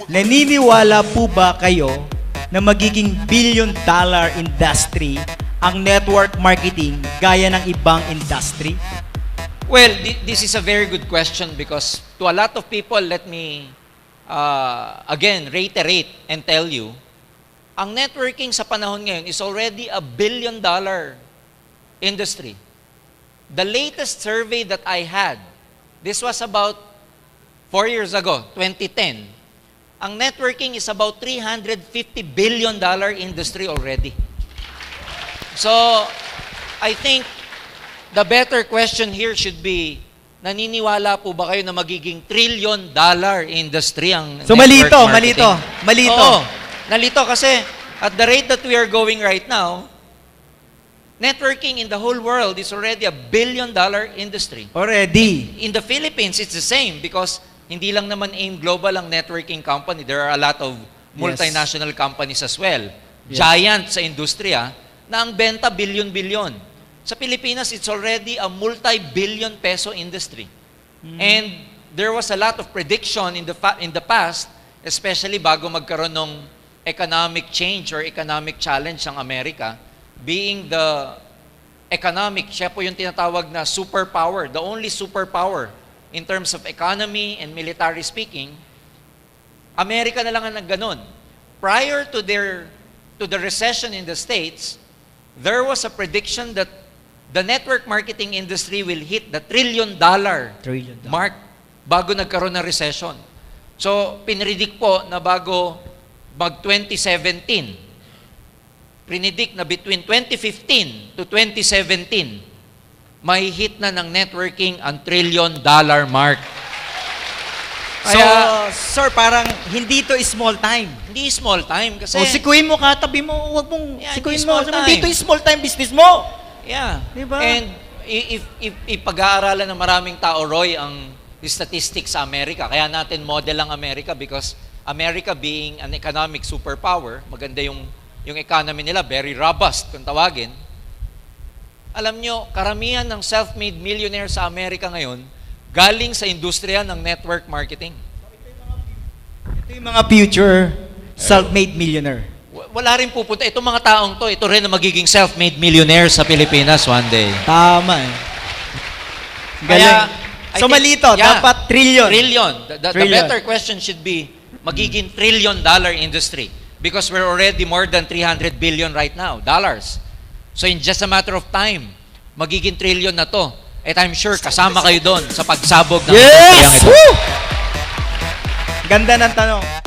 naniniwala po ba kayo na magiging billion-dollar industry ang network marketing gaya ng ibang industry? Well, this is a very good question because to a lot of people, let me again reiterate and tell you, ang networking sa panahon ngayon is already a billion-dollar industry. The latest survey that I had, this was about 4 years ago, 2010. Ang networking is about $350 billion industry already. So, I think the better question here should be, naniniwala po ba kayo na magiging trillion-dollar industry ang So network malito, marketing? malito. Oo, nalito kasi at the rate that we are going right now, networking in the whole world is already a billion-dollar industry. Already. In the Philippines, it's the same because hindi lang naman AIM Global ang networking company. There are a lot of multinational companies as well. Yes. Giant sa industriya na ang benta billion-billion. Sa Pilipinas, it's already a multi-billion peso industry. And there was a lot of prediction in the past, especially bago magkaroon ng economic change or economic challenge ng Amerika, being the economic, siya po yung tinatawag na superpower, the only superpower in terms of economy and military speaking, Amerika na lang ang nagganon. Prior to the recession in the States, there was a prediction that the network marketing industry will hit the trillion-dollar mark bago nagkaroon ng recession. So, pinredict po na bago mag-2017, predict na between 2015 to 2017, may hit na ng networking ang trillion-dollar mark. So, sir, parang hindi to small time. Hindi small time kasi... O, sikuin mo, katabi mo, huwag mong sikuin mo. small time. Dito yung small time business mo. Yeah. Diba? And if ipag-aaralan ng maraming tao, Roy, ang statistics sa Amerika, kaya natin model ang Amerika because America being an economic superpower, maganda yung economy nila, very robust kung tawagin. Alam nyo, karamihan ng self-made millionaire sa Amerika ngayon, galing sa industriya ng network marketing. Ito yung mga future self-made millionaire. Wala rin pupunta. Itong mga taong to, ito rin na magiging self-made millionaire sa Pilipinas one day. Tama eh. Kaya, so malito, dapat trillion. Trillion. The Trillion. better question should be, magiging trillion-dollar industry. Because we're already more than 300 billion right now, dollars. So in just a matter of time, magiging trillion na to. At I'm sure kasama kayo doon sa pagsabog ng industriyang ito. Ganda ng tanong.